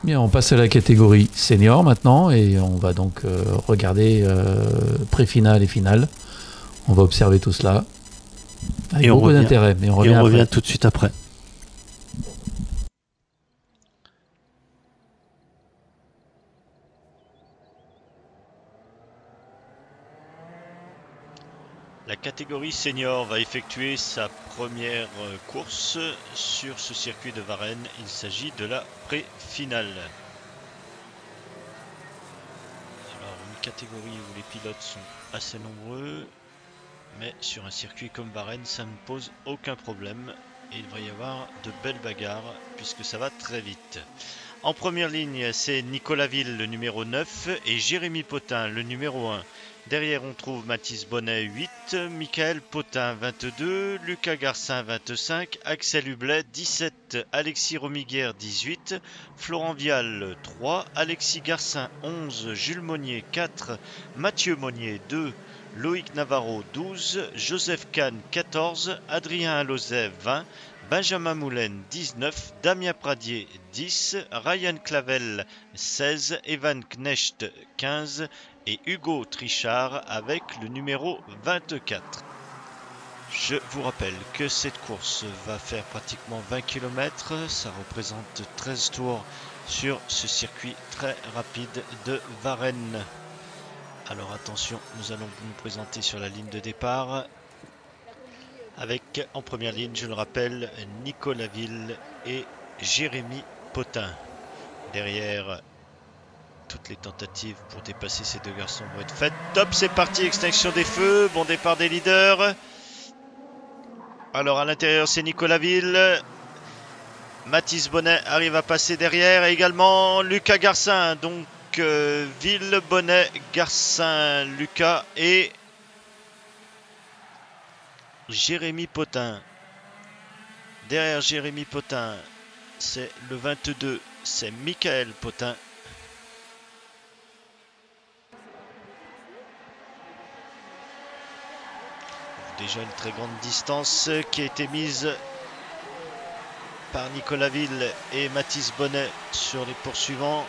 Bien, on passe à la catégorie senior maintenant et on va donc regarder pré-finale et finale. On va observer tout cela avec beaucoup d'intérêt. Mais on revient tout de suite après. La catégorie senior va effectuer sa première course sur ce circuit de Varennes. Il s'agit de la pré-finale. Alors, une catégorie où les pilotes sont assez nombreux, mais sur un circuit comme Varennes, ça ne pose aucun problème. Et il va y avoir de belles bagarres puisque ça va très vite. En première ligne, c'est Nicolas Ville, le numéro 9, et Jérémy Potin, le numéro 1. Derrière, on trouve Mathis Bonnet, 8, Michael Potin, 22, Lucas Garcin, 25, Axel Hublet, 17, Alexis Romiguière, 18, Florent Vial, 3, Alexis Garcin, 11, Jules Monnier, 4, Mathieu Monnier, 2, Loïc Navarro, 12, Joseph Kahn, 14, Adrien Alozet, 20, Benjamin Moulin, 19, Damien Pradier, 10, Ryan Clavel, 16, Evan Knecht, 15 et Hugo Trichard avec le numéro 24. Je vous rappelle que cette course va faire pratiquement 20 km, ça représente 13 tours sur ce circuit très rapide de Varennes. Alors attention, nous allons nous présenter sur la ligne de départ. Avec en première ligne, je le rappelle, Nicolas Ville et Jérémy Potin. Derrière, toutes les tentatives pour dépasser ces deux garçons vont être faites. Top, c'est parti, extinction des feux, bon départ des leaders. Alors à l'intérieur, c'est Nicolas Ville. Mathis Bonnet arrive à passer derrière. Et également Lucas Garcin. Donc Ville, Bonnet, Garcin, Lucas et Jérémy Potin. Derrière Jérémy Potin, c'est le 22, c'est Michael Potin. Déjà une très grande distance qui a été mise par Nicolas Ville et Mathis Bonnet sur les poursuivants.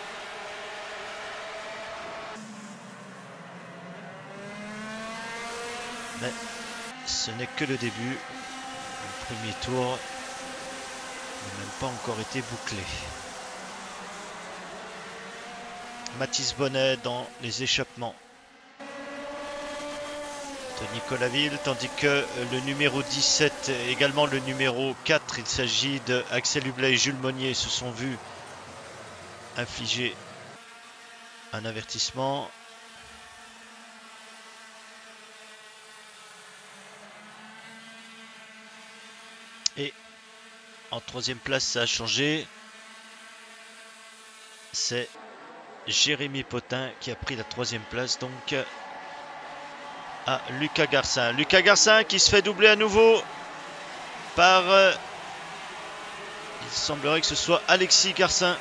Mais ce n'est que le début. Le premier tour n'a même pas encore été bouclé. Mathis Bonnet dans les échappements de Nicolas Ville, tandis que le numéro 17, également le numéro 4, il s'agit de Axel Hublet et Jules Monnier, se sont vus infliger un avertissement. Et en troisième place, ça a changé. C'est Jérémy Potin qui a pris la troisième place, donc à Lucas Garcin. Lucas Garcin qui se fait doubler à nouveau par, il semblerait que ce soit Alexis Garcin.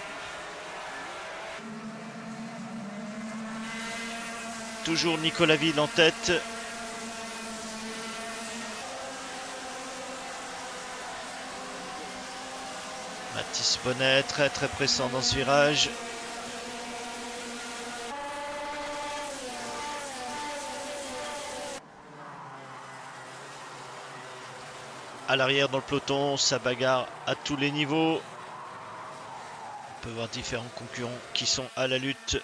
Toujours Nicolas Ville en tête. Mathis Bonnet très très pressant dans ce virage. À l'arrière dans le peloton, ça bagarre à tous les niveaux. On peut voir différents concurrents qui sont à la lutte.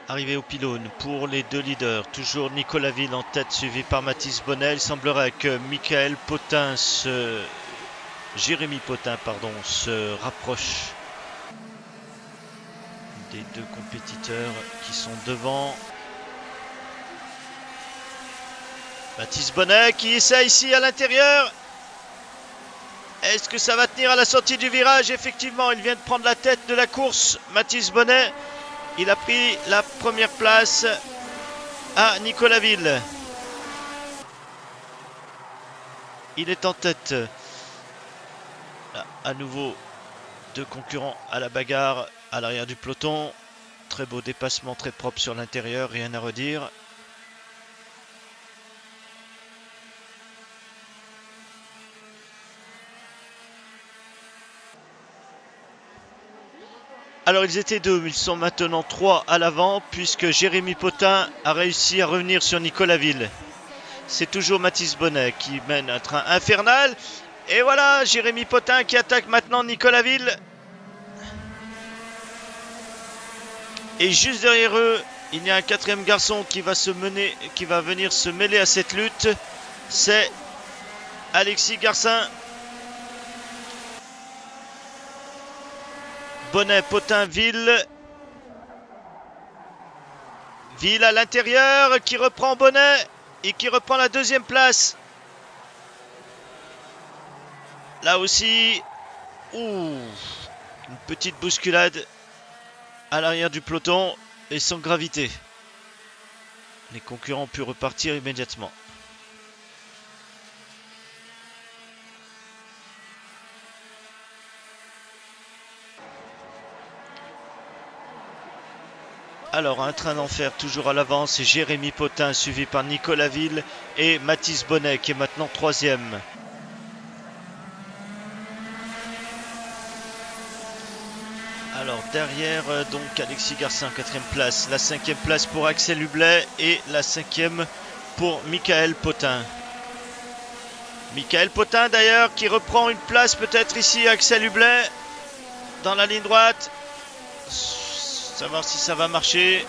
Arrivé au pylône pour les deux leaders, toujours Nicolas Ville en tête, suivi par Mathis Bonnet. Il semblerait que Michael Potin Jérémy Potin, se rapproche des deux compétiteurs qui sont devant. Mathis Bonnet qui essaie ici à l'intérieur. Est-ce que ça va tenir à la sortie du virage? Effectivement, il vient de prendre la tête de la course. Mathis Bonnet, il a pris la première place à Nicolas Ville. Il est en tête. Là, à nouveau, deux concurrents à la bagarre à l'arrière du peloton. très beau dépassement, très propre sur l'intérieur, rien à redire. Alors ils étaient deux, ils sont maintenant 3 à l'avant puisque Jérémy Potin a réussi à revenir sur Nicolas Ville. C'est toujours Mathis Bonnet qui mène un train infernal. Et voilà, Jérémy Potin qui attaque maintenant Nicolas Ville. Et juste derrière eux, il y a un quatrième garçon qui va venir se mêler à cette lutte. C'est Alexis Garcin. Bonnet, Potin, Ville. Ville à l'intérieur qui reprend Bonnet et qui reprend la deuxième place. Là aussi, une petite bousculade à l'arrière du peloton et sans gravité. Les concurrents ont pu repartir immédiatement. Alors, un train d'enfer toujours à l'avant, c'est Jérémy Potin suivi par Nicolas Ville et Mathis Bonnet qui est maintenant 3e. Alors derrière, donc Alexis Garcin 4e place, la 5e place pour Axel Hublet et la 5e pour Michael Potin. Michael Potin d'ailleurs qui reprend une place peut-être ici, Axel Hublet dans la ligne droite. Savoir si ça va marcher.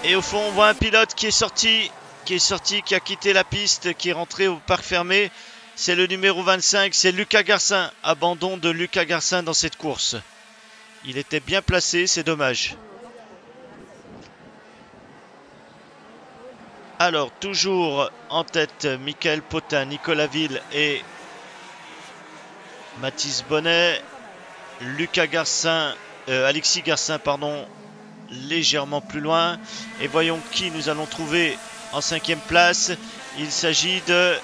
Et au fond on voit un pilote qui est sorti, qui a quitté la piste, qui est rentré au parc fermé. C'est le numéro 25, c'est Lucas Garcin. Abandon de Lucas Garcin dans cette course. Il était bien placé, c'est dommage. Alors, toujours en tête, Michael Potin, Nicolas Ville et Mathis Bonnet. Lucas Garcin, Alexis Garcin, pardon, légèrement plus loin. Et voyons qui nous allons trouver en 5e place. Il s'agit de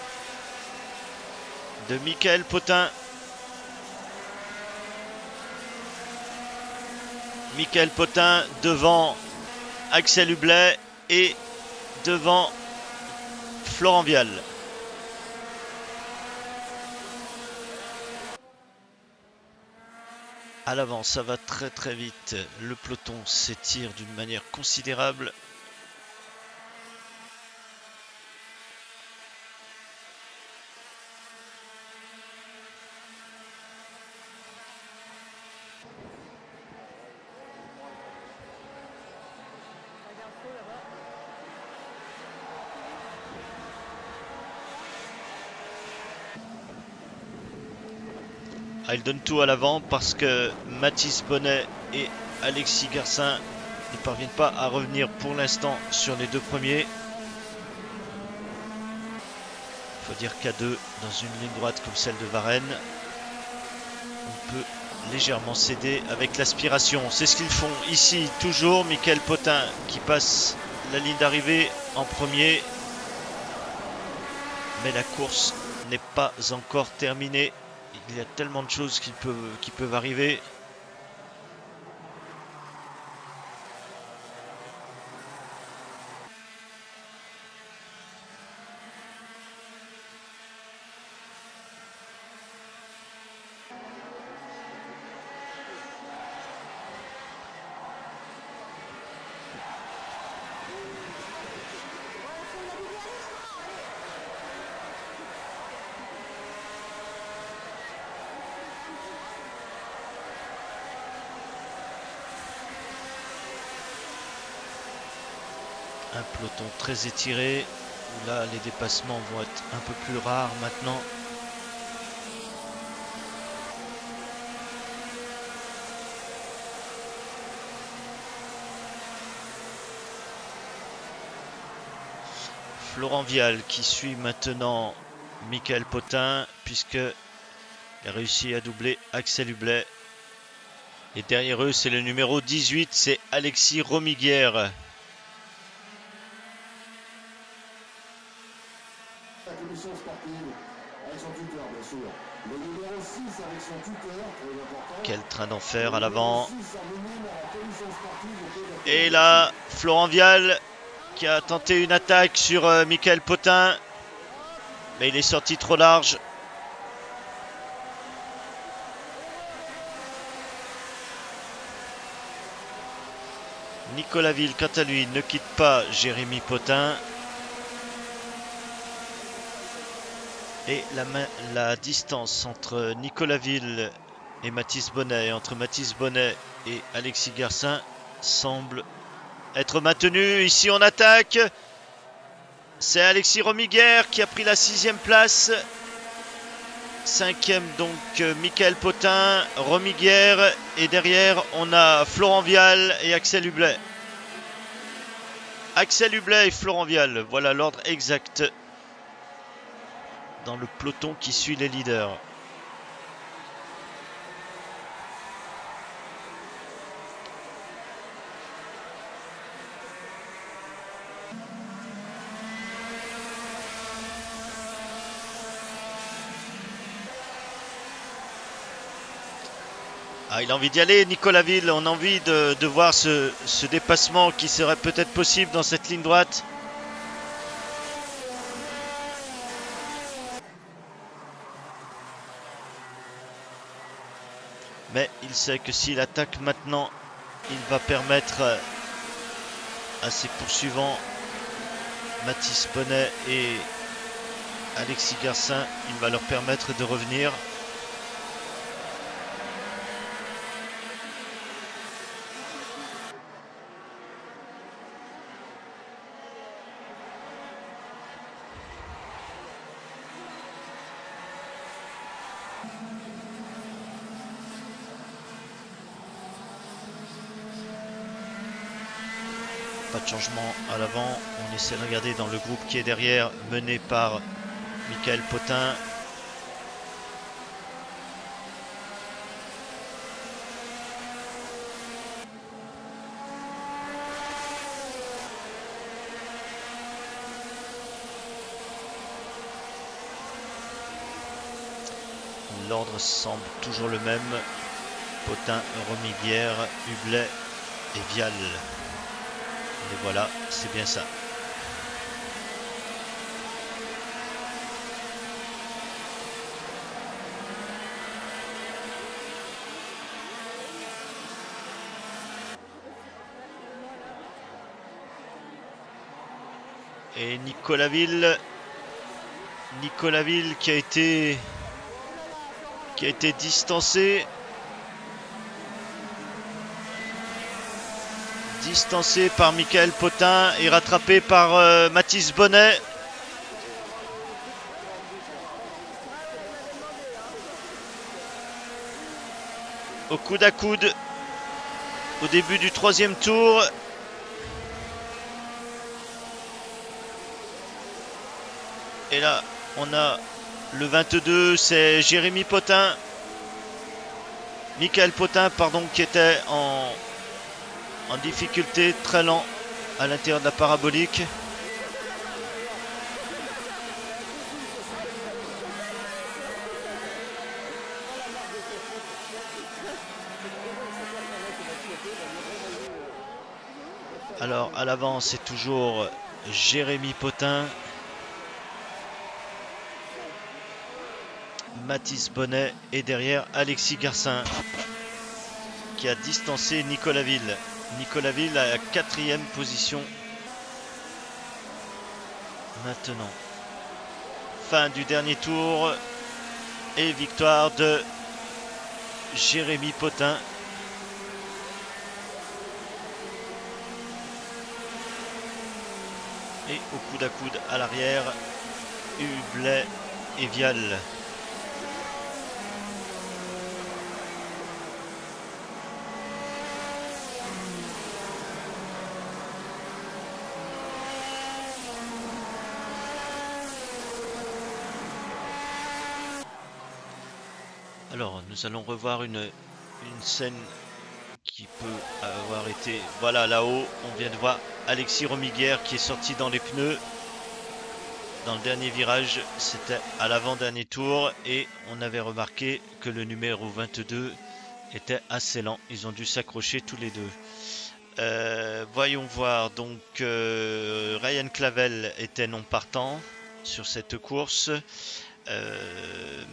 Michael Potin. Michael Potin devant Axel Hublet et devant Florent Vial. À l'avant, ça va très très vite. Le peloton s'étire d'une manière considérable. Il donne tout à l'avant parce que Mathis Bonnet et Alexis Garcin ne parviennent pas à revenir pour l'instant sur les deux premiers. Il faut dire qu'à deux, dans une ligne droite comme celle de Varennes, on peut légèrement céder avec l'aspiration. C'est ce qu'ils font ici, toujours Michael Potin qui passe la ligne d'arrivée en premier. Mais la course n'est pas encore terminée. Il y a tellement de choses qui peuvent arriver. Un peloton très étiré, où là les dépassements vont être un peu plus rares maintenant. Florent Vial qui suit maintenant Michael Potin puisqu'il a réussi à doubler Axel Hublet. Et derrière eux c'est le numéro 18, c'est Alexis Romiguière. La commission sportive, avec son tuteur bien sûr. Quel train d'enfer à l'avant. Et là, Florent Vial qui a tenté une attaque sur Michael Potin. Mais il est sorti trop large. Nicolas Ville, quant à lui, ne quitte pas Jérémy Potin. Et la distance entre Nicolas Ville et Mathis Bonnet, et entre Mathis Bonnet et Alexis Garcin, semble être maintenue. Ici, on attaque. C'est Alexis Romiguer qui a pris la 6e place. 5e, donc, Michael Potin, Romiguer. Et derrière, on a Florent Vial et Axel Hublet. Axel Hublet et Florent Vial. Voilà l'ordre exact dans le peloton qui suit les leaders. Ah, il a envie d'y aller, Nicolas Ville. On a envie de voir ce dépassement qui serait peut-être possible dans cette ligne droite. Mais il sait que s'il attaque maintenant, il va permettre à ses poursuivants, Mathis Bonnet et Alexis Garcin, il va leur permettre de revenir. Pas de changement à l'avant. On essaie de regarder dans le groupe qui est derrière, mené par Michael Potin. L'ordre semble toujours le même. Potin, Romiguer, Hublet et Vial. Et voilà, c'est bien ça. Et Nicolas Ville qui a été distancé. Distancé par Michael Potin et rattrapé par Mathis Bonnet. Au coude à coude au début du 3e tour. Et là, on a le 22, c'est Jérémy Potin. Michael Potin, pardon, qui était en difficulté, très lent à l'intérieur de la parabolique. Alors à l'avant, c'est toujours Jérémy Potin, Mathis Bonnet et derrière Alexis Garcin qui a distancé Nicolas Ville. Nicolas Ville à la 4e position. Maintenant, fin du dernier tour et victoire de Jérémy Potin. Et au coude à coude à l'arrière, Hublet et Vial. Alors, nous allons revoir une scène qui peut avoir été... Voilà, là-haut, on vient de voir Alexis Romiguer qui est sorti dans les pneus. dans le dernier virage, c'était à l'avant-dernier tour et on avait remarqué que le numéro 22 était assez lent. Ils ont dû s'accrocher tous les deux. Voyons voir, donc Ryan Clavel était non partant sur cette course.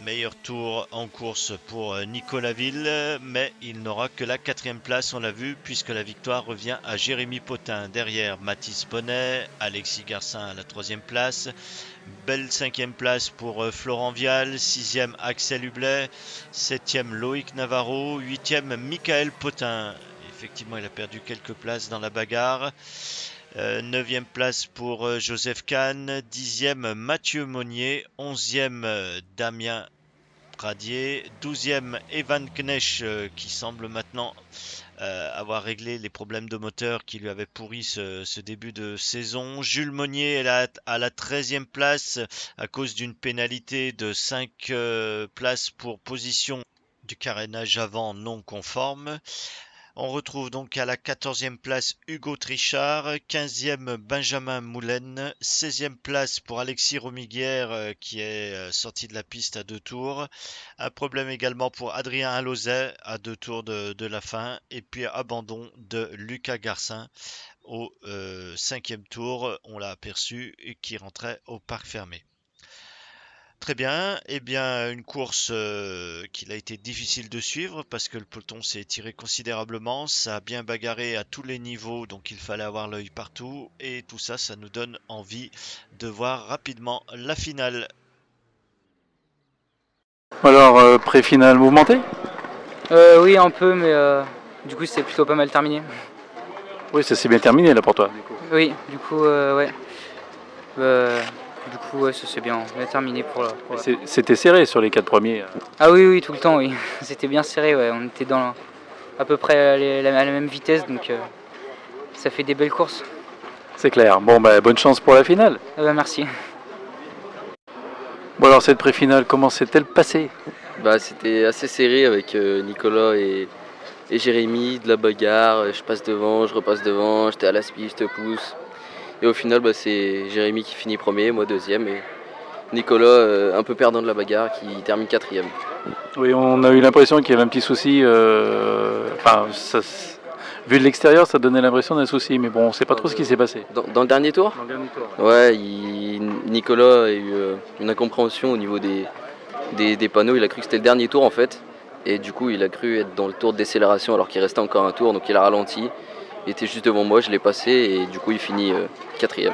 Meilleur tour en course pour Nicolas Ville, mais il n'aura que la 4e place, on l'a vu, puisque la victoire revient à Jérémy Potin. Derrière, Mathis Bonnet, Alexis Garcin à la 3e place. Belle 5e place pour Florent Vial, 6e Axel Hublet, 7e Loïc Navarro, 8e Michael Potin. Effectivement, il a perdu quelques places dans la bagarre. 9e place pour Joseph Kahn, 10e Mathieu Monnier, 11e Damien Pradier, 12e Evan Knesch qui semble maintenant avoir réglé les problèmes de moteur qui lui avaient pourri ce début de saison. Jules Monnier est à la 13e place à cause d'une pénalité de 5 places pour position du carénage avant non conforme. On retrouve donc à la 14e place Hugo Trichard, 15e Benjamin Moulin, 16e place pour Alexis Romiguière qui est sorti de la piste à 2 tours. Un problème également pour Adrien Alauzet à 2 tours de la fin. Et puis abandon de Lucas Garcin au 5e tour, on l'a aperçu, et qui rentrait au parc fermé. Très bien, eh bien une course qu'il a été difficile de suivre parce que le peloton s'est étiré considérablement, ça a bien bagarré à tous les niveaux, donc il fallait avoir l'œil partout et tout ça, ça nous donne envie de voir rapidement la finale. Alors, pré-finale mouvementée? Oui, un peu, mais du coup c'est plutôt pas mal terminé. Oui, ça s'est bien terminé là pour toi. Oui, du coup, ouais. Du coup, ouais, ça s'est bien terminé pour C'était serré sur les 4 premiers. Ah oui, tout le temps, oui. C'était bien serré, ouais. On était dans à peu près à la même vitesse, donc ça fait des belles courses. C'est clair. Bon, bah, bonne chance pour la finale. Merci. Bon, alors cette pré-finale, comment s'est-elle passée? Bah, c'était assez serré avec Nicolas et Jérémy, de la bagarre. Je passe devant, je repasse devant, j'étais à la spie, je te pousse. Et au final, bah, c'est Jérémy qui finit premier, moi deuxième. Et Nicolas, un peu perdant de la bagarre, qui termine 4e. Oui, on a eu l'impression qu'il y avait un petit souci. Vu de l'extérieur, ça donnait l'impression d'un souci. Mais bon, on ne sait pas trop ce qui s'est passé. Dans le dernier tour? Dans le dernier tour. Ouais, Nicolas a eu une incompréhension au niveau des panneaux. Il a cru que c'était le dernier tour en fait. Et du coup, il a cru être dans le tour de décélération alors qu'il restait encore un tour. Donc il a ralenti. Il était juste devant moi, je l'ai passé et du coup il finit 4e.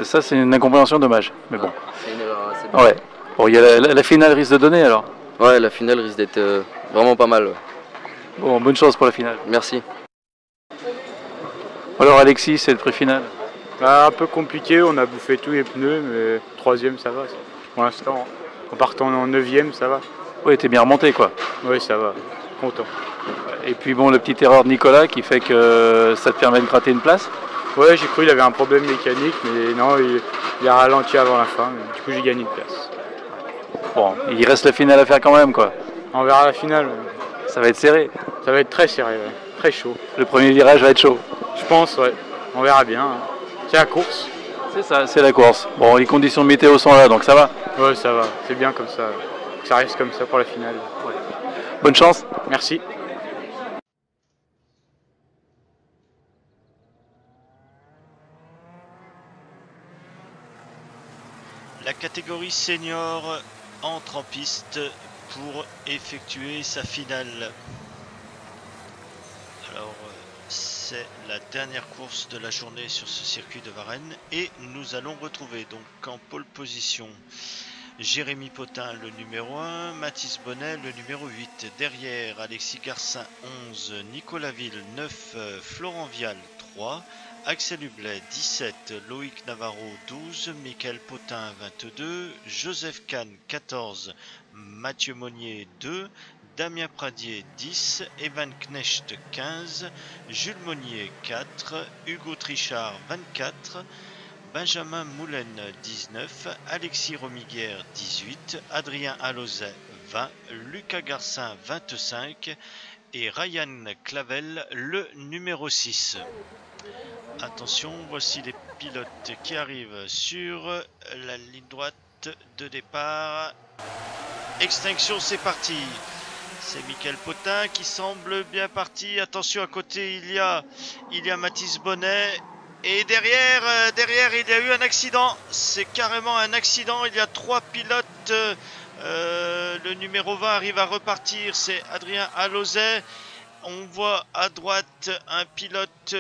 Ça, c'est une incompréhension dommage. Mais bon. C'est une erreur assez bonne. Ouais. Bon, il y a la finale risque de donner alors. Ouais, la finale risque d'être vraiment pas mal. Ouais. Bon, bonne chance pour la finale. Merci. Alors Alexis, c'est le pré-finale. Un peu compliqué, on a bouffé tous les pneus, mais 3e ça va. Pour l'instant, en partant en 9e, ça va. Oui, t'es bien remonté quoi. Oui, ça va. Content. Et puis bon, la petite erreur de Nicolas qui fait que ça te permet de gratter une place. Ouais, j'ai cru qu'il avait un problème mécanique, mais non, il a ralenti avant la fin. Du coup, j'ai gagné une place. Bon, il reste la finale à faire quand même quoi. On verra la finale. Ça va être serré. Ça va être très serré, ouais. Très chaud. Le premier virage va être chaud. Je pense, ouais. On verra bien. C'est la course. C'est ça, c'est la course. Bon, les conditions de météo sont là, donc ça va. Ouais, ça va. C'est bien comme ça. Ça reste comme ça pour la finale. Ouais. Bonne chance. Merci. La catégorie senior entre en piste pour effectuer sa finale. Alors, c'est la dernière course de la journée sur ce circuit de Varennes et nous allons retrouver donc en pole position Jérémy Potin le numéro 1, Mathis Bonnet le numéro 8, derrière Alexis Garcin 11, Nicolas Ville 9, Florent Vial 3, Axel Hublet 17, Loïc Navarro 12, Michael Potin 22, Joseph Kahn 14, Mathieu Monnier 2, Damien Pradier 10, Evan Knecht 15, Jules Monnier 4, Hugo Trichard 24, Benjamin Moulin 19, Alexis Romiguière 18, Adrien Alauzet 20, Lucas Garcin 25 et Ryan Clavel le numéro 6. Attention, voici les pilotes qui arrivent sur la ligne droite de départ. Extinction, c'est parti. C'est Michael Potin qui semble bien parti. Attention, à côté, il y a Mathis Bonnet. Et derrière, il y a eu un accident. C'est carrément un accident. Il y a 3 pilotes. Le numéro 20 arrive à repartir. C'est Adrien Alauzet. On voit à droite un pilote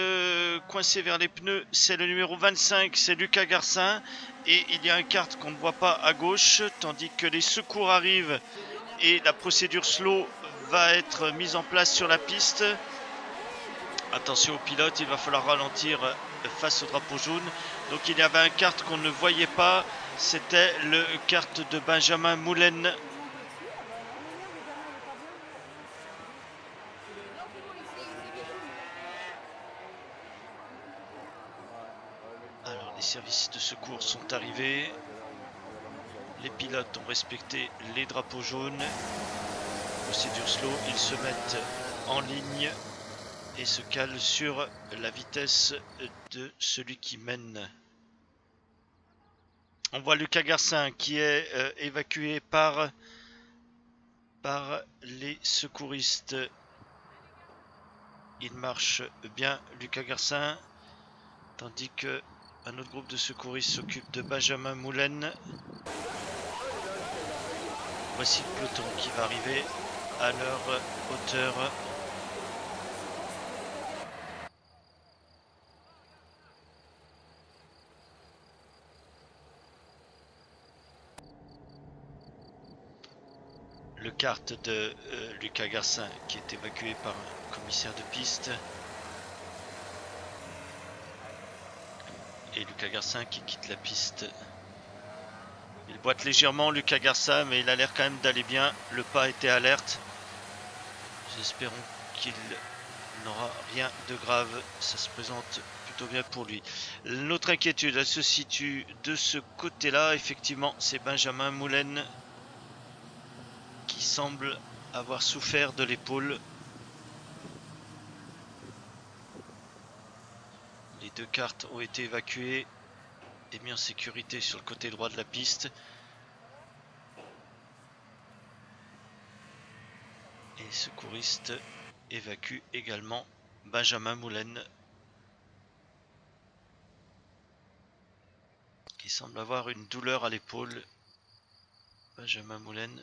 coincé vers les pneus. C'est le numéro 25. C'est Lucas Garcin. Et il y a un kart qu'on ne voit pas à gauche. Tandis que les secours arrivent. Et la procédure slow va être mise en place sur la piste. Attention aux pilotes, il va falloir ralentir face au drapeau jaune. Donc il y avait un kart qu'on ne voyait pas. C'était le kart de Benjamin Moulen. Alors les services de secours sont arrivés. Les pilotes ont respecté les drapeaux jaunes. Procédure slow, ils se mettent en ligne et se calent sur la vitesse de celui qui mène. On voit Lucas Garcin qui est évacué par les secouristes. Il marche bien, Lucas Garcin, tandis que un autre groupe de secouristes s'occupe de Benjamin Moulen. Voici le peloton qui va arriver à leur hauteur. Le kart de Lucas Garcin qui est évacué par un commissaire de piste. Et Lucas Garcin qui quitte la piste. Il boite légèrement, Lucas Garcin, mais il a l'air quand même d'aller bien. Le pas était alerte. J'espère qu'il n'aura rien de grave. Ça se présente plutôt bien pour lui. Notre inquiétude, elle se situe de ce côté-là. Effectivement, c'est Benjamin Moulen qui semble avoir souffert de l'épaule. Les 2 karts ont été évacués et mis en sécurité sur le côté droit de la piste. Et les secouristes évacuent également Benjamin Moulen, qui semble avoir une douleur à l'épaule. Benjamin Moulen.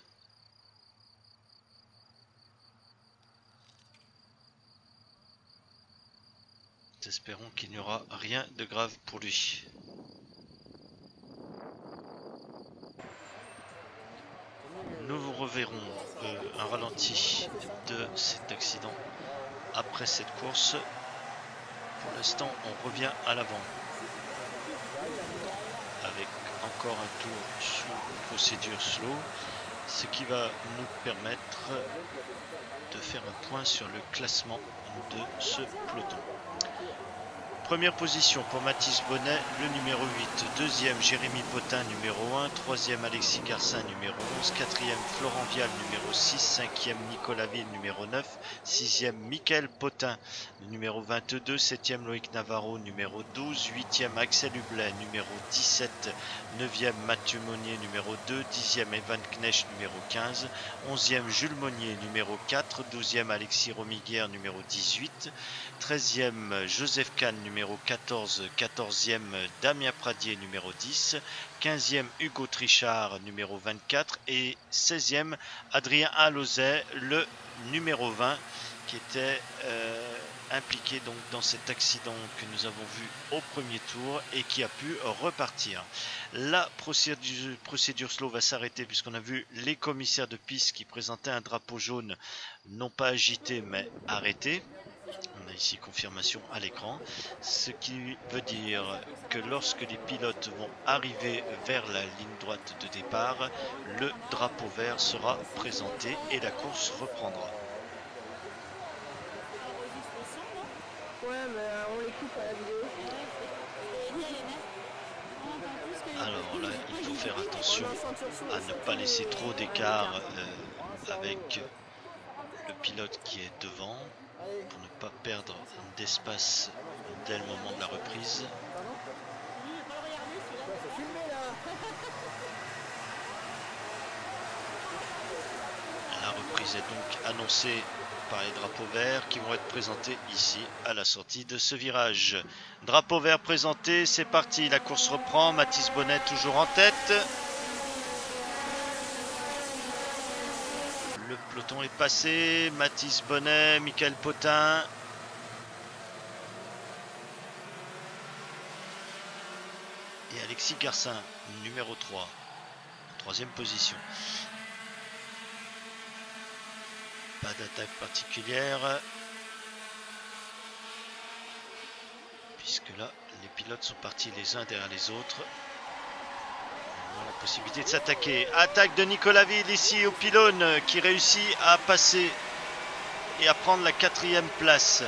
Espérons qu'il n'y aura rien de grave pour lui. Nous vous reverrons un ralenti de cet accident après cette course. Pour l'instant, on revient à l'avant avec encore un tour sous procédure slow, ce qui va nous permettre de faire un point sur le classement de ce peloton. Première position pour Mathis Bonnet, le numéro 8. Deuxième, Jérémy Potin, numéro 1. Troisième, Alexis Garcin, numéro 11. Quatrième, Florent Vial, numéro 6. Cinquième, Nicolas Ville, numéro 9. Sixième, Michael Potin, numéro 22. Septième, Loïc Navarro, numéro 12. Huitième, Axel Hublet, numéro 17. Neuvième, Mathieu Monnier, numéro 2. Dixième, Evan Knecht, numéro 15. Onzième, Jules Monnier, numéro 4. Douzième, Alexis Romiguière, numéro 18. 13e, Joseph Kahn, numéro 14. 14e, Damien Pradier, numéro 10. 15e, Hugo Trichard, numéro 24. Et 16e, Adrien Alauzet, le numéro 20, qui était impliqué donc dans cet accident que nous avons vu au premier tour et qui a pu repartir. La procédure slow va s'arrêter puisqu'on a vu les commissaires de piste qui présentaient un drapeau jaune, non pas agité mais arrêté. On a ici confirmation à l'écran, ce qui veut dire que lorsque les pilotes vont arriver vers la ligne droite de départ, le drapeau vert sera présenté et la course reprendra. Alors là, il faut faire attention à ne pas laisser trop d'écart avec le pilote qui est devant. pour ne pas perdre d'espace dès le moment de la reprise. La reprise est donc annoncée par les drapeaux verts qui vont être présentés ici à la sortie de ce virage. Drapeau vert présenté, c'est parti, la course reprend. Mathis Bonnet toujours en tête. Le peloton est passé, Mathis Bonnet, Michael Potin. Et Alexis Garcin, numéro 3, en troisième position. Pas d'attaque particulière, puisque là, les pilotes sont partis les uns derrière les autres. On a la possibilité de s'attaquer. Attaque de Nicolas Ville ici au pylône, qui réussit à passer et à prendre la 4e place.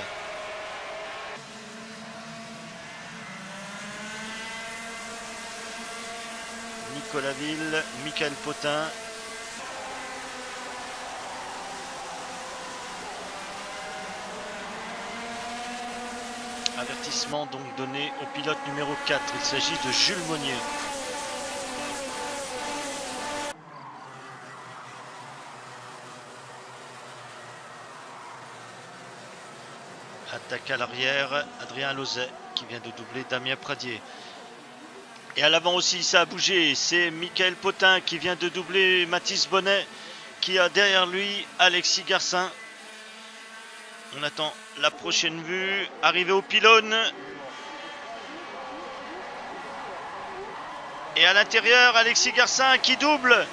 Nicolas Ville, Michael Potin. Avertissement donc donné au pilote numéro 4. Il s'agit de Jules Monnier. Attaque à l'arrière, Adrien Lauzet qui vient de doubler Damien Pradier. Et à l'avant aussi, ça a bougé. C'est Michael Potin qui vient de doubler Mathis Bonnet, qui a derrière lui Alexis Garcin. On attend la prochaine vue. Arrivé au pylône. Et à l'intérieur, Alexis Garcin qui double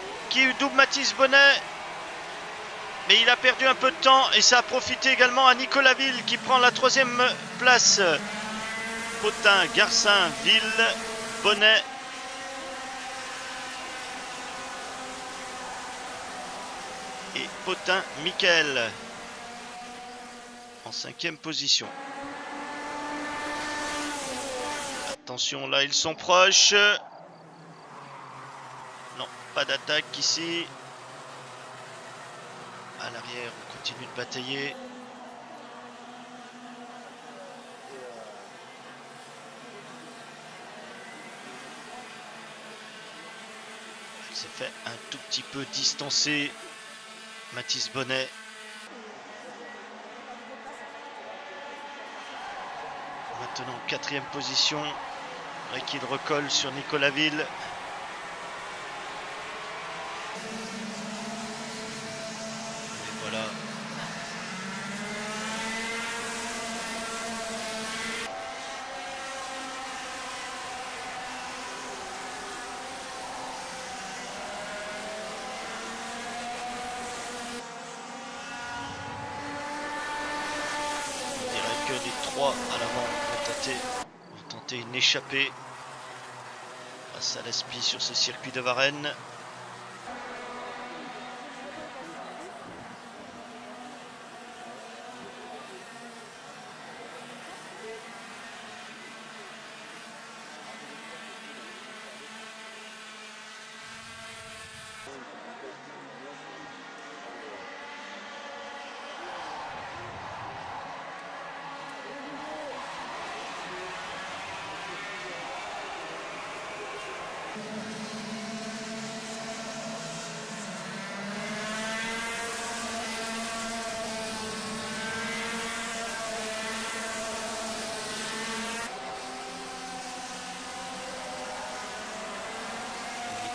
Mathis Bonnet. Mais il a perdu un peu de temps et ça a profité également à Nicolas Ville qui prend la 3e place. Potin, Garcin, Ville, Bonnet. Et Potin, Michael en 5e position. Attention, là ils sont proches. Non, pas d'attaque ici. À l'arrière, on continue de batailler. Il s'est fait un tout petit peu distancer Mathis Bonnet. Maintenant 4e position. Ricky de recolle sur Nicolas Ville. Voilà. On dirait que les 3 à l'avant vont tenter une échappée face à l'Aspi sur ce circuit de Varennes.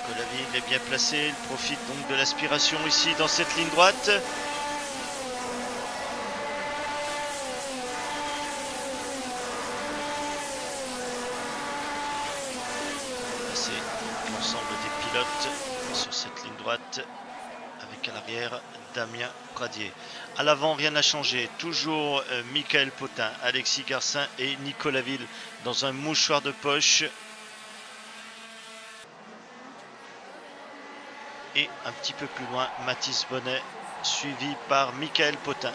Nicolas Ville est bien placé, il profite donc de l'aspiration ici dans cette ligne droite. C'est l'ensemble des pilotes sur cette ligne droite avec à l'arrière Damien Pradier. À l'avant, rien n'a changé, toujours Michael Potin, Alexis Garcin et Nicolas Ville dans un mouchoir de poche. Et un petit peu plus loin, Mathis Bonnet, suivi par Michael Potin.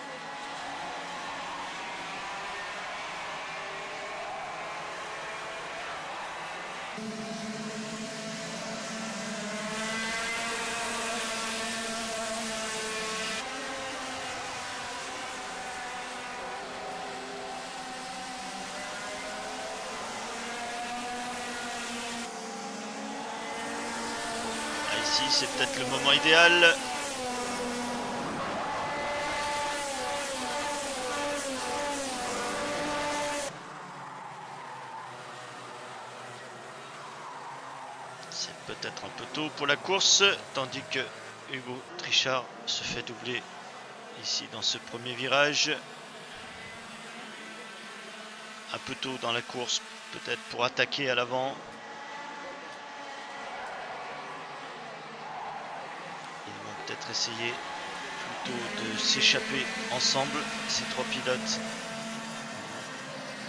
Ici, c'est peut-être le moment idéal. C'est peut-être un peu tôt pour la course, tandis que Hugo Trichard se fait doubler ici dans ce premier virage. Un peu tôt dans la course, peut-être pour attaquer à l'avant. Ils vont peut-être essayer plutôt de s'échapper ensemble, ces trois pilotes.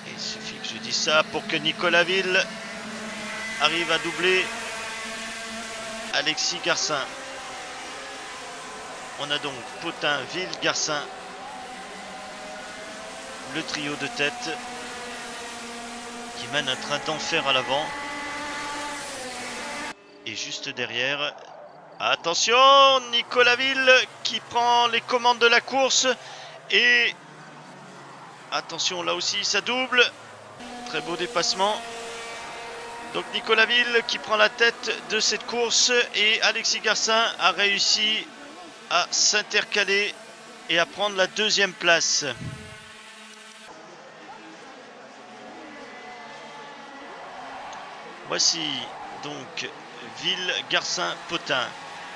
Et il suffit que je dise ça pour que Nicolas Ville arrive à doubler Alexis Garcin. On a donc Potin, Ville, Garcin, le trio de tête qui mène un train d'enfer à l'avant. Et juste derrière, attention, Nicolas Ville qui prend les commandes de la course. Et attention, là aussi ça double. Très beau dépassement. Donc Nicolas Ville qui prend la tête de cette course et Alexis Garcin a réussi à s'intercaler et à prendre la deuxième place. Voici donc Ville, Garcin, Potin,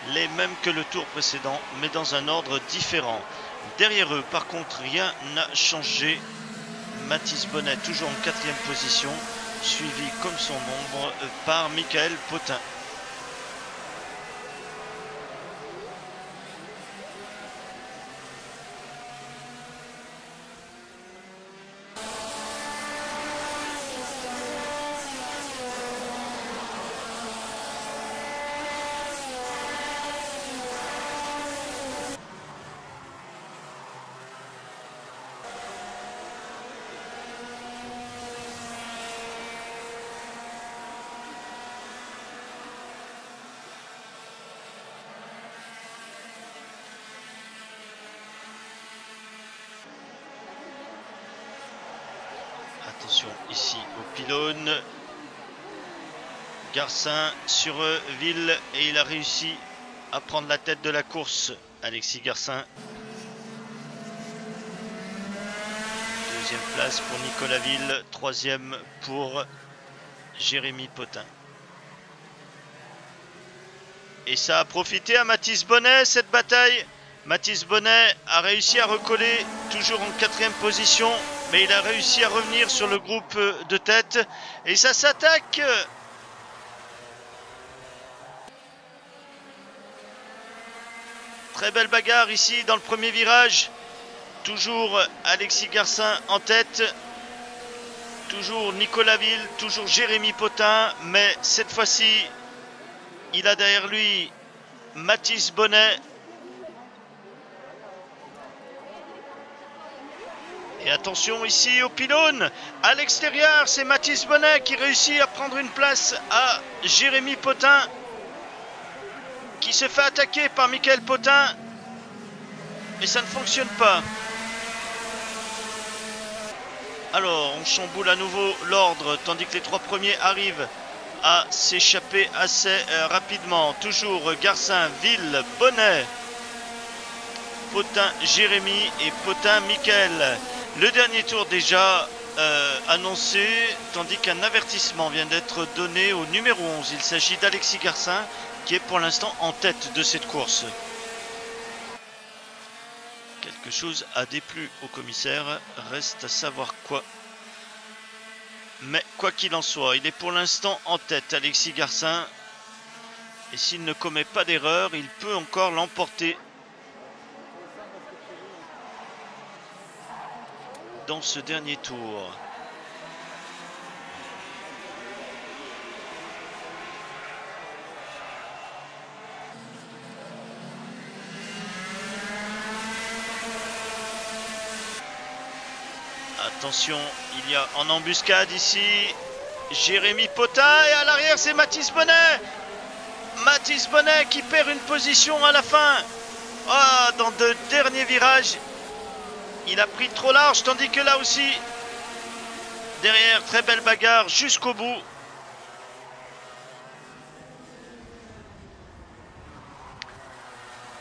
les mêmes que le tour précédent, mais dans un ordre différent. Derrière eux, par contre, rien n'a changé. Mathis Bonnet, toujours en 4e position, suivi comme son ombre par Michael Potin. Attention ici au pylône. Garcin sur Ville et il a réussi à prendre la tête de la course. Alexis Garcin. Deuxième place pour Nicolas Ville. Troisième pour Jérémy Potin. Et ça a profité à Mathis Bonnet cette bataille. Mathis Bonnet a réussi à recoller, toujours en 4e position, mais il a réussi à revenir sur le groupe de tête. Et ça s'attaque. Très belle bagarre ici dans le premier virage. Toujours Alexis Garcin en tête. Toujours Nicolas Ville, toujours Jérémy Potin. Mais cette fois-ci, il a derrière lui Mathis Bonnet. Et attention ici au pylône, à l'extérieur, c'est Mathis Bonnet qui réussit à prendre une place à Jérémy Potin, qui se fait attaquer par Michael Potin, et ça ne fonctionne pas. Alors, on chamboule à nouveau l'ordre, tandis que les trois premiers arrivent à s'échapper assez rapidement. Toujours Garcin, Ville, Bonnet, Potin, Jérémy et Potin, Michael. Le dernier tour déjà annoncé, tandis qu'un avertissement vient d'être donné au numéro 11. Il s'agit d'Alexis Garcin, qui est pour l'instant en tête de cette course. Quelque chose a déplu au commissaire, reste à savoir quoi. Mais quoi qu'il en soit, il est pour l'instant en tête, Alexis Garcin. Et s'il ne commet pas d'erreur, il peut encore l'emporter dans ce dernier tour. Attention, il y a en embuscade ici Jérémy Potin et à l'arrière c'est Mathis Bonnet. Mathis Bonnet qui perd une position à la fin. Ah, dans de derniers virages. Il a pris trop large, tandis que là aussi, derrière, très belle bagarre jusqu'au bout.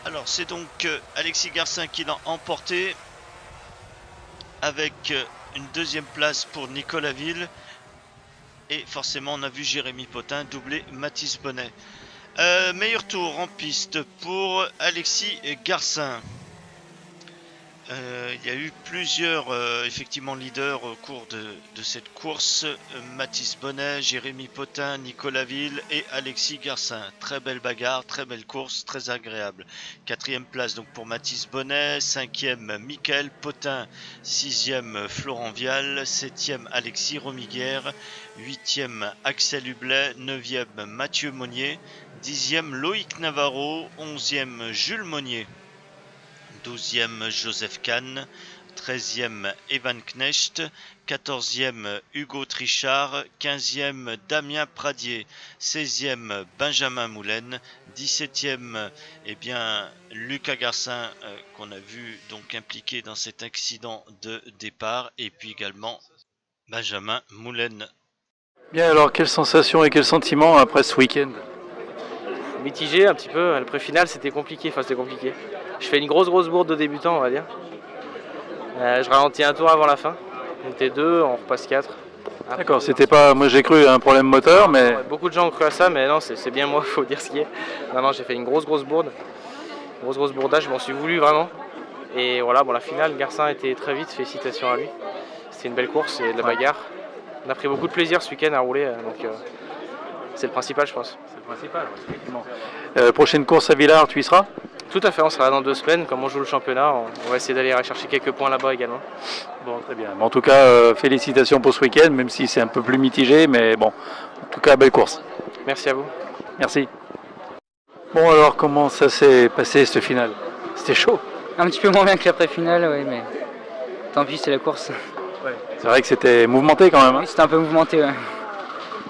Alors c'est donc Alexis Garcin qui l'a emporté avec une deuxième place pour Nicolas Ville. Et forcément on a vu Jérémy Potin doubler Mathis Bonnet. Meilleur tour en piste pour Alexis Garcin. Il y a eu plusieurs effectivement leaders au cours de cette course. Mathis Bonnet, Jérémy Potin, Nicolas Ville et Alexis Garcin. Très belle bagarre, très belle course, très agréable. 4e place donc pour Mathis Bonnet, 5e Mickaël Potin, 6e Florent Vial, 7e Alexis Romiguière, 8e Axel Hublet, 9e Mathieu Monnier, 10e Loïc Navarro, 11e Jules Monnier, 12e Joseph Kahn, 13e Evan Knecht, 14e Hugo Trichard, 15e Damien Pradier, 16e Benjamin Moulin, 17e Lucas Garcin qu'on a vu donc impliqué dans cet accident de départ, et puis également Benjamin Moulin. Bien, alors quelles sensations et quels sentiments après ce week-end? Mitigé un petit peu, le pré-final c'était compliqué, Je fais une grosse bourde de débutant, on va dire. Je ralentis un tour avant la fin. On était 2, on repasse 4. D'accord, c'était pas, moi j'ai cru un problème moteur, mais... Ouais, beaucoup de gens ont cru à ça, mais non, c'est bien moi, faut dire ce qui est. Non, j'ai fait une grosse bourde. Grosse bourdage, je m'en suis voulu vraiment. Et voilà, bon, la finale, Garcin était très vite, félicitations à lui. C'était une belle course et de la bagarre. On a pris beaucoup de plaisir ce week-end à rouler, donc c'est le principal, je pense. C'est le principal, effectivement. Prochaine course à Villars, tu y seras? Tout à fait, on sera dans 2 semaines. Comme on joue le championnat, on va essayer d'aller chercher quelques points là-bas également. Bon, très bien. En tout cas, félicitations pour ce week-end, même si c'est un peu plus mitigé, mais bon, en tout cas, belle course. Merci à vous. Merci. Bon, alors, comment ça s'est passé, ce final? C'était chaud? Un petit peu moins bien que l'après-finale, oui, mais tant pis, c'est la course. Ouais. C'est vrai que c'était mouvementé quand même. Hein. Oui, c'était un peu mouvementé, ouais.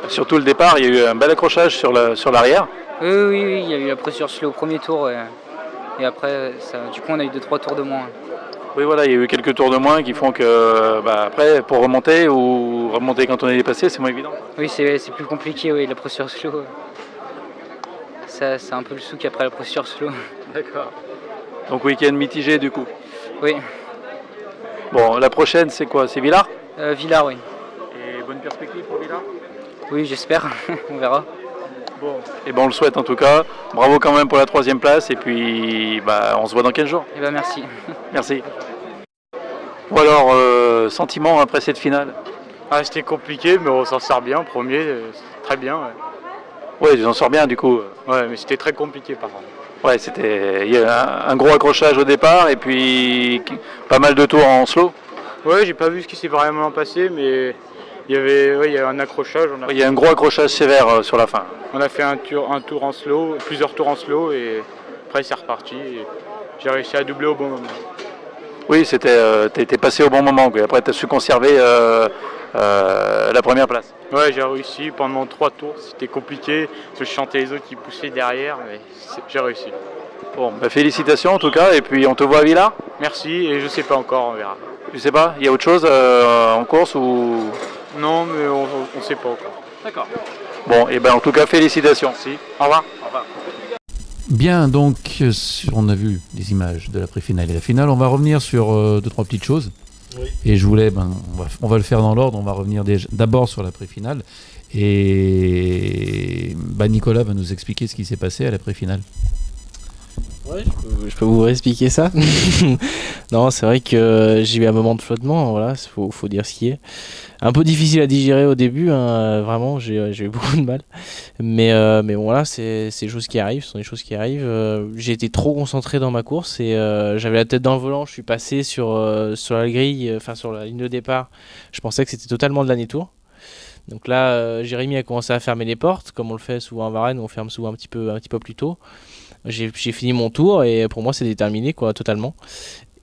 Surtout le départ, il y a eu un bel accrochage sur l'arrière. Oui, il y a eu la pression sur le premier tour. Et après, du coup, on a eu 2-3 tours de moins. Oui, voilà, il y a eu quelques tours de moins qui font que, après, pour remonter ou remonter quand on est dépassé, c'est moins évident. Oui, c'est plus compliqué, oui, la pression slow. C'est un peu le souk après la pression slow. D'accord. Donc, week-end mitigé, du coup. Oui. Bon, la prochaine, c'est quoi? C'est Villars? Villars, oui. Et bonne perspective pour Villars? Oui, j'espère. On verra. Bon, et on le souhaite en tout cas. Bravo quand même pour la 3e place. Et puis, on se voit dans 15 jours. Et merci. Merci. Bon alors, sentiment après cette finale? C'était compliqué, mais on s'en sort bien. Premier, très bien. Ouais, tu en sors bien du coup. Ouais, mais c'était très compliqué par contre. Ouais, il y a un gros accrochage au départ et puis pas mal de tours en slow. Ouais, j'ai pas vu ce qui s'est vraiment passé, mais il y avait un accrochage. Il y a un gros accrochage sévère sur la fin. On a fait un tour en slow, plusieurs tours en slow et après c'est reparti. J'ai réussi à doubler au bon moment. Oui, t'es passé au bon moment. Quoi. Après, tu as su conserver la première place. Ouais, j'ai réussi pendant 3 tours. C'était compliqué parce que je chantais les autres qui poussaient derrière, mais j'ai réussi. Bon, félicitations en tout cas. Et puis, on te voit à Villars? Merci, et je sais pas encore, on verra. Tu sais pas? Il y a autre chose en course ou... Non, mais on sait pas encore. D'accord. Bon, et en tout cas, félicitations. Merci. Au revoir. Au revoir. Bien, donc, on a vu les images de la pré-finale et la finale. On va revenir sur 2-3 petites choses. Oui. Et je voulais, on va le faire dans l'ordre. On va revenir d'abord sur la pré-finale. Et Nicolas va nous expliquer ce qui s'est passé à la pré-finale. Ouais, je peux vous réexpliquer ça. Non, c'est vrai que j'ai eu un moment de flottement, voilà, faut dire ce qui est. Un peu difficile à digérer au début, hein, vraiment, j'ai eu beaucoup de mal. Mais bon, voilà, c'est des choses qui arrivent, ce sont des choses qui arrivent. J'ai été trop concentré dans ma course et j'avais la tête dans le volant, je suis passé sur la grille, enfin sur la ligne de départ. Je pensais que c'était totalement de l'année tour. Donc là, Jérémy a commencé à fermer les portes, comme on le fait souvent à Varennes, on ferme souvent un petit peu plus tôt. J'ai fini mon tour et pour moi c'est déterminé quoi, totalement.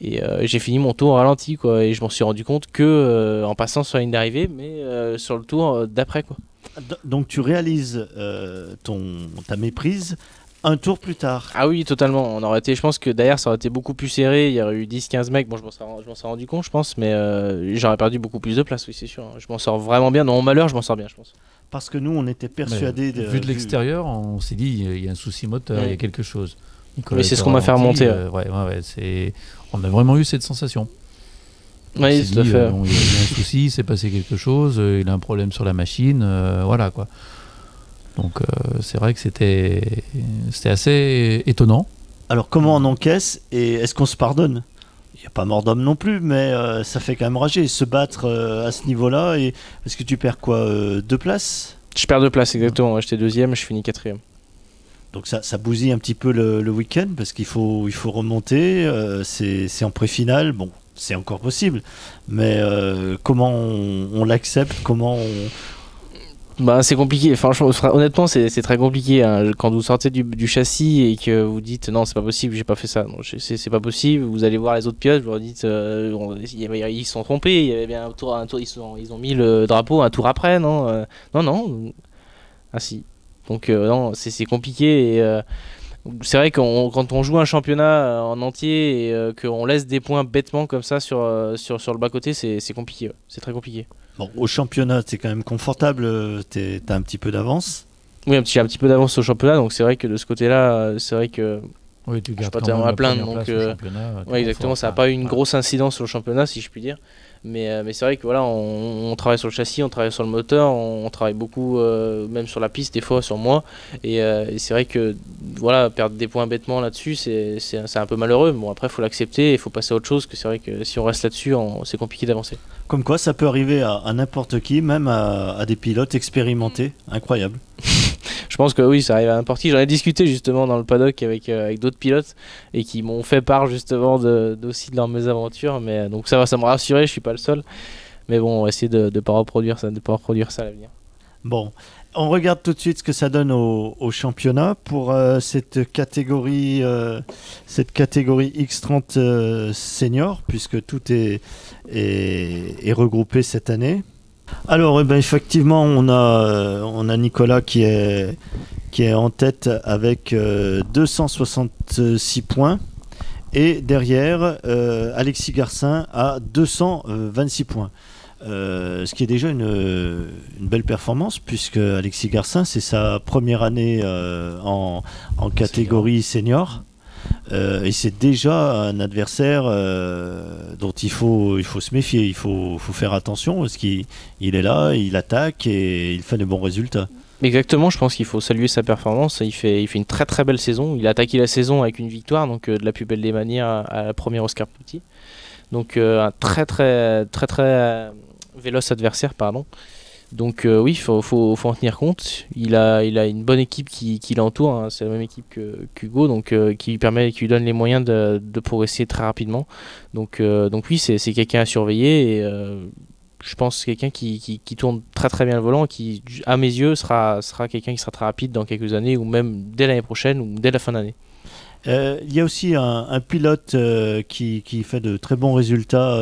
Et j'ai fini mon tour au ralenti quoi, et je m'en suis rendu compte que en passant sur la ligne d'arrivée, mais sur le tour d'après quoi. Donc tu réalises ta méprise un tour plus tard. Ah oui, totalement. On aurait été, je pense que derrière ça aurait été beaucoup plus serré, il y aurait eu 10-15 mecs, bon je m'en serais rendu compte je pense, mais j'aurais perdu beaucoup plus de place, oui c'est sûr. Je m'en sors vraiment bien, dans mon malheur je m'en sors bien je pense. Parce que nous on était persuadés... Vu de l'extérieur, on s'est dit il y a un souci moteur, il y a quelque chose. Nicolas Mais c'est était ce qu'on m'a fait ralenti, remonter. on a vraiment eu cette sensation. Oui, tout à fait. Bon, il y a eu un souci, il s'est passé quelque chose, il a un problème sur la machine, voilà quoi. Donc c'est vrai que c'était assez étonnant. Alors comment on encaisse et est-ce qu'on se pardonne? Il n'y a pas mort d'homme non plus, mais ça fait quand même rager. Se battre à ce niveau-là, et est-ce que tu perds quoi 2 places? Je perds 2 places, exactement. J'étais 2e, je finis 4e. Donc ça bousille un petit peu le week-end parce qu'il faut remonter. C'est en pré-finale, bon, c'est encore possible. Mais comment on l'accepte? Comment on... Bah, c'est compliqué, franchement, honnêtement c'est très compliqué hein. Quand vous sortez du châssis et que vous dites non c'est pas possible, j'ai pas fait ça, c'est pas possible, vous allez voir les autres pilotes, vous leur dites ils se sont trompés, il y avait bien un tour, ils ont mis le drapeau un tour après, non non, ah si, donc non c'est compliqué et c'est vrai quand on joue un championnat en entier et qu'on laisse des points bêtement comme ça sur le bas-côté, c'est compliqué, c'est très compliqué. Bon, au championnat, c'est quand même confortable, t'as un petit peu d'avance. Oui, j'ai un petit peu d'avance au championnat, donc c'est vrai que de ce côté-là, c'est vrai que oui, tu je suis gardes pas quand tellement même à la plaindre. première Donc, place au championnat, ouais, exactement, ça n'a pas eu une grosse incidence sur le championnat, si je puis dire. Mais c'est vrai que voilà, on travaille sur le châssis, on travaille sur le moteur, on travaille beaucoup, même sur la piste, des fois sur moi. Et c'est vrai que voilà, perdre des points bêtement là-dessus, c'est un peu malheureux. Bon, après, il faut l'accepter et il faut passer à autre chose, que c'est vrai que si on reste là-dessus, c'est compliqué d'avancer. Comme quoi, ça peut arriver à n'importe qui, même à des pilotes expérimentés. Incroyable. Je pense que oui, ça arrive à n'importe qui. J'en ai discuté justement dans le paddock avec d'autres pilotes et qui m'ont fait part justement aussi de leurs mésaventures. Mais donc ça me rassurait, je suis pas le seul. Mais bon, on va essayer de ne pas reproduire ça, à l'avenir. Bon, on regarde tout de suite ce que ça donne au championnat pour cette catégorie X30 senior, puisque tout est regroupé cette année. Alors, effectivement, on a Nicolas qui est en tête avec 266 points. Et derrière, Alexis Garcin a 226 points. Ce qui est déjà une belle performance, puisque Alexis Garcin, c'est sa première année en catégorie senior. Et c'est déjà un adversaire dont il faut se méfier, il faut faire attention parce qu'il est là, il attaque et il fait de bons résultats. Exactement, je pense qu'il faut saluer sa performance. Il fait une très très belle saison. Il a attaqué la saison avec une victoire, donc de la plus belle des manières à la première Oscar Petit. Donc un très très très très véloce adversaire, pardon. Donc oui, il faut en tenir compte. Il a une bonne équipe qui l'entoure, hein. C'est la même équipe qu'Hugo, donc qui lui donne les moyens de progresser très rapidement. Donc oui, c'est quelqu'un à surveiller et je pense quelqu'un qui tourne très très bien le volant, qui à mes yeux sera quelqu'un qui sera très rapide dans quelques années ou même dès l'année prochaine ou dès la fin d'année. Il y a aussi un pilote qui fait de très bons résultats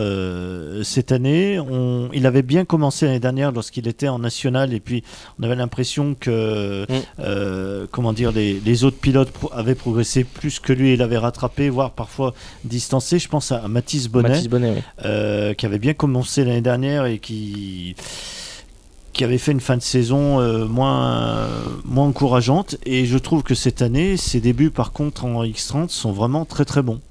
cette année. Il avait bien commencé l'année dernière lorsqu'il était en national et puis on avait l'impression que les autres pilotes avaient progressé plus que lui. Il avait rattrapé, voire parfois distancé. Je pense à Mathis Bonnet, oui. Qui avait bien commencé l'année dernière et qui avait fait une fin de saison moins encourageante, et je trouve que cette année ses débuts par contre en X30 sont vraiment très très bons.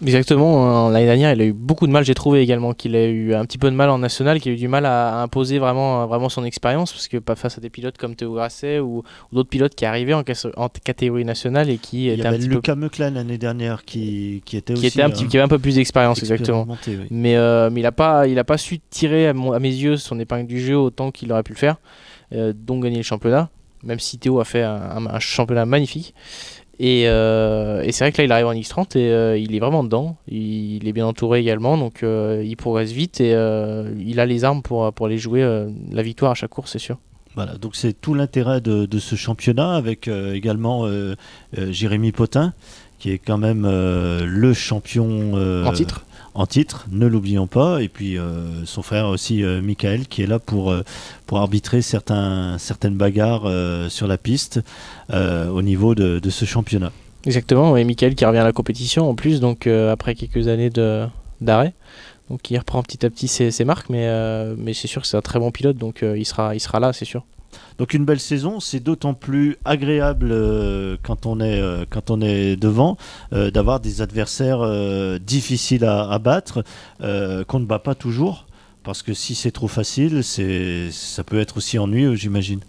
Exactement, l'année dernière il a eu beaucoup de mal, j'ai trouvé également qu'il a eu un petit peu de mal en national, qu'il a eu du mal à imposer vraiment son expérience, parce que pas face à des pilotes comme Théo Grasset ou d'autres pilotes qui arrivaient en catégorie nationale et qui étaient un petit peu... Lucas Meclan l'année dernière qui était qui aussi avait un peu plus d'expérience, exactement. Oui. Mais il a pas su tirer à mes yeux son épingle du jeu autant qu'il aurait pu le faire, donc gagner le championnat, même si Théo a fait un championnat magnifique. Et c'est vrai que là il arrive en X30 et il est vraiment dedans, il est bien entouré également, donc il progresse vite et il a les armes pour aller jouer la victoire à chaque course, c'est sûr. Voilà, donc c'est tout l'intérêt de ce championnat, avec également Jérémy Potin, qui est quand même le champion en titre, ne l'oublions pas, et puis son frère aussi Michael, qui est là pour arbitrer certaines bagarres sur la piste au niveau de ce championnat. Exactement, et Michael qui revient à la compétition en plus, donc après quelques années d'arrêt, donc il reprend petit à petit ses marques, mais c'est sûr que c'est un très bon pilote, donc il sera là, c'est sûr. Donc une belle saison, c'est d'autant plus agréable quand on est devant, d'avoir des adversaires difficiles à battre, qu'on ne bat pas toujours, parce que si c'est trop facile, ça peut être aussi ennuyeux, j'imagine.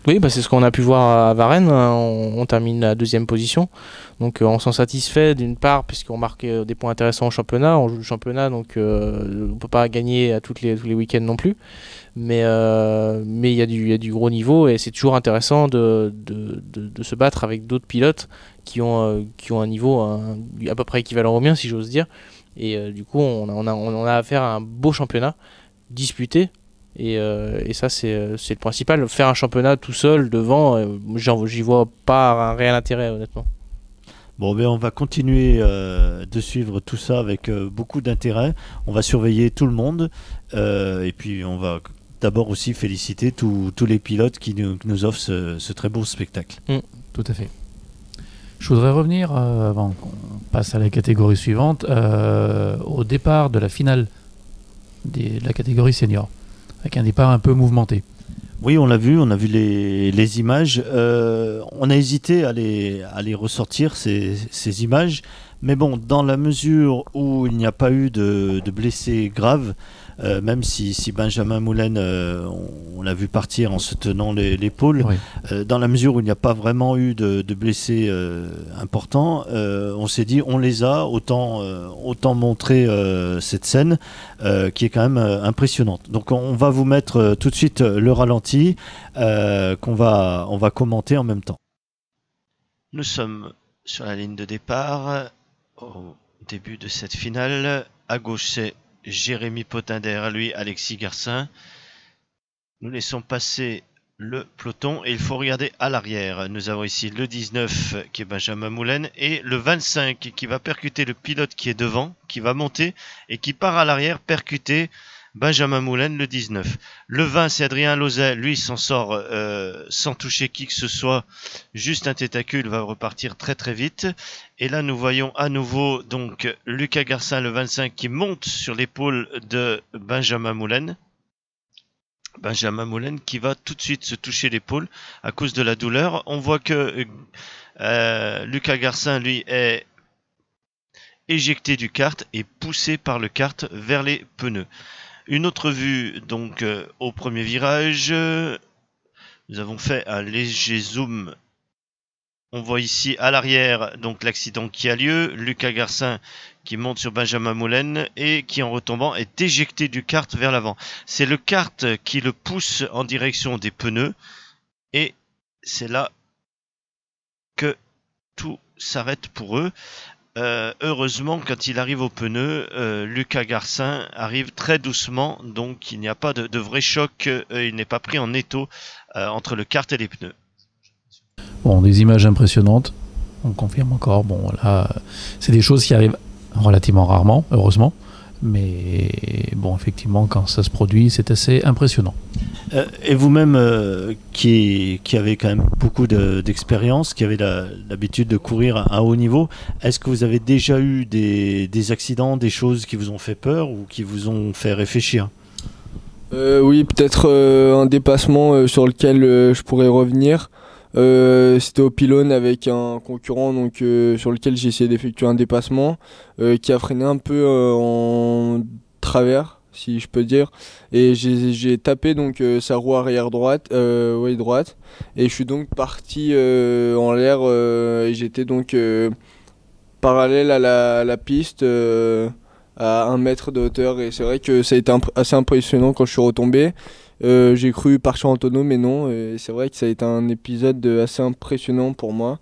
Oui, bah c'est ce qu'on a pu voir à Varennes, hein. On termine la 2e position, donc on s'en satisfait d'une part puisqu'on marque des points intéressants au championnat, on joue le championnat, donc on ne peut pas gagner à tous les week-ends non plus, mais il y a du gros niveau et c'est toujours intéressant de se battre avec d'autres pilotes qui ont un niveau à peu près équivalent au mien, si j'ose dire, et du coup on a affaire à un beau championnat disputé. Et ça c'est le principal. Faire un championnat tout seul devant, j'y vois pas un réel intérêt, honnêtement. Bon, ben on va continuer de suivre tout ça avec beaucoup d'intérêt. On va surveiller tout le monde et puis on va d'abord aussi féliciter tous les pilotes qui nous offrent ce très beau spectacle. Tout à fait. Je voudrais revenir, avant qu'on passe à la catégorie suivante, au départ de la finale de la catégorie senior, avec un départ un peu mouvementé. Oui, on l'a vu, on a vu les images. On a hésité à les ressortir, ces images. Mais bon, dans la mesure où il n'y a pas eu de blessés graves, même si Benjamin Moulin, on l'a vu partir en se tenant l'épaule, oui. Dans la mesure où il n'y a pas vraiment eu de blessés importants, on s'est dit on les a, autant montrer cette scène qui est quand même impressionnante. Donc on va vous mettre tout de suite le ralenti on va commenter en même temps. Nous sommes sur la ligne de départ au début de cette finale. À gauche c'est Jérémy Potin, derrière lui Alexis Garcin. Nous laissons passer le peloton et il faut regarder à l'arrière. Nous avons ici le 19 qui est Benjamin Moulin et le 25 qui va percuter le pilote qui est devant, qui va monter et qui part à l'arrière percuter Benjamin Moulin, le 19. Le 20 c'est Adrien Lauzet, lui s'en sort sans toucher qui que ce soit, juste un tétacule, va repartir très très vite. Et là nous voyons à nouveau donc Lucas Garcin, le 25, qui monte sur l'épaule de Benjamin Moulin. Benjamin Moulin qui va tout de suite se toucher l'épaule à cause de la douleur. On voit que Lucas Garcin lui est éjecté du kart et poussé par le kart vers les pneus. Une autre vue donc au premier virage. Nous avons fait un léger zoom. On voit ici à l'arrière donc l'accident qui a lieu. Lucas Garcin qui monte sur Benjamin Moulin et qui en retombant est éjecté du kart vers l'avant. C'est le kart qui le pousse en direction des pneus et c'est là que tout s'arrête pour eux. Heureusement, quand il arrive aux pneus, Lucas Garcin arrive très doucement, donc il n'y a pas de vrai choc, il n'est pas pris en étau entre le kart et les pneus. Bon, des images impressionnantes, on confirme encore. Bon, là, c'est des choses qui arrivent relativement rarement, heureusement, mais bon, effectivement, quand ça se produit, c'est assez impressionnant. Et vous-même, qui avez quand même beaucoup d'expérience, qui avez l'habitude de courir à haut niveau, est-ce que vous avez déjà eu des accidents, des choses qui vous ont fait peur ou qui vous ont fait réfléchir ? Oui, peut-être un dépassement sur lequel je pourrais revenir. C'était au pylône avec un concurrent donc, sur lequel j'ai essayé d'effectuer un dépassement qui a freiné un peu en travers, si je peux dire, et j'ai tapé donc sa roue arrière droite, et je suis donc parti en l'air et j'étais donc parallèle à la piste à 1 mètre de hauteur, et c'est vrai que ça a été assez impressionnant quand je suis retombé. J'ai cru partir en tonneau, mais non, et c'est vrai que ça a été un épisode assez impressionnant pour moi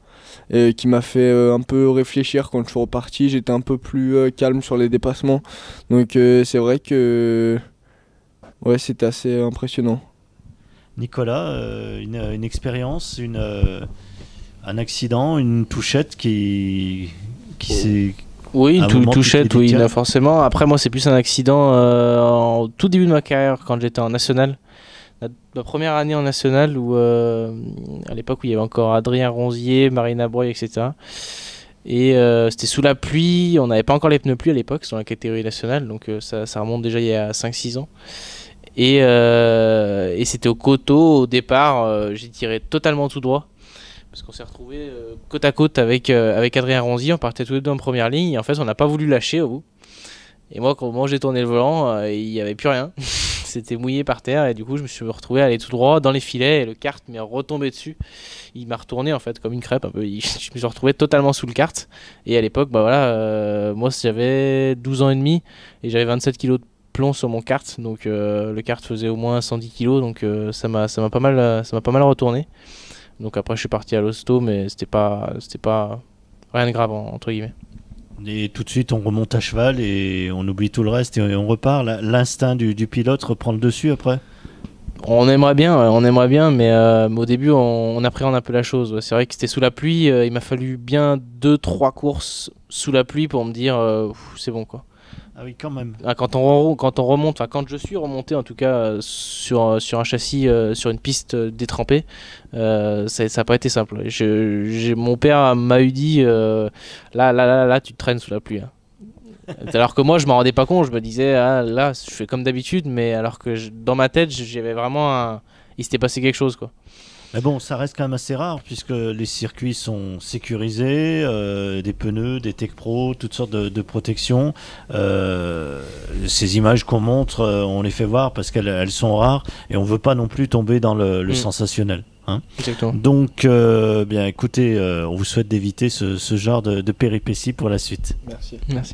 et qui m'a fait un peu réfléchir. Quand je suis reparti, j'étais un peu plus calme sur les dépassements, donc c'est vrai que ouais, c'était assez impressionnant. Nicolas, une expérience, un accident, une touchette qui s'est... Oui, une touchette, oui, là, forcément. Après, moi, c'est plus un accident en tout début de ma carrière, quand j'étais en national. Ma première année en national, où, à l'époque où il y avait encore Adrien Ronzier, Marina Breuil, etc. Et c'était sous la pluie, on n'avait pas encore les pneus pluie à l'époque, sur la catégorie nationale, donc ça remonte déjà il y a 5-6 ans. Et c'était au coteau au départ. J'ai tiré totalement tout droit. Parce qu'on s'est retrouvés côte à côte avec Adrien Ronzi, on partait tous les deux en première ligne, et en fait on n'a pas voulu lâcher au bout. Et moi, quand j'ai tourné le volant, il n'y avait plus rien. C'était mouillé par terre, et du coup je me suis retrouvé à aller tout droit dans les filets, et le kart m'est retombé dessus. Il m'a retourné en fait comme une crêpe un peu. Je me suis retrouvé totalement sous le kart. Et à l'époque, bah voilà, moi j'avais 12 ans et demi, et j'avais 27 kilos de plomb sur mon kart, donc le kart faisait au moins 110 kilos, donc ça m'a pas mal retourné. Donc après je suis parti à l'hosto, mais c'était pas rien de grave entre guillemets. Et tout de suite on remonte à cheval et on oublie tout le reste et on repart. L'instinct du pilote reprend le dessus après. On aimerait bien, mais au début on appréhende un peu la chose. Ouais. C'est vrai que c'était sous la pluie, il m'a fallu bien 2-3 courses sous la pluie pour me dire c'est bon quoi. Ah oui, quand même. Quand on remonte, enfin quand je suis remonté en tout cas sur un châssis, sur une piste détrempée, ça n'a pas été simple. Mon père m'a eu dit là tu te traînes sous la pluie. Hein. Alors que moi je m'en rendais pas compte, je me disais là je fais comme d'habitude, mais alors que dans ma tête j'avais vraiment il s'était passé quelque chose quoi. Mais bon, ça reste quand même assez rare puisque les circuits sont sécurisés, des pneus, des Tech Pro, toutes sortes de protections. Ces images qu'on montre, on les fait voir parce qu'elles sont rares et on veut pas non plus tomber dans le sensationnel. Hein. Exactement. Donc, bien écoutez, on vous souhaite d'éviter ce genre de péripéties pour la suite. Merci.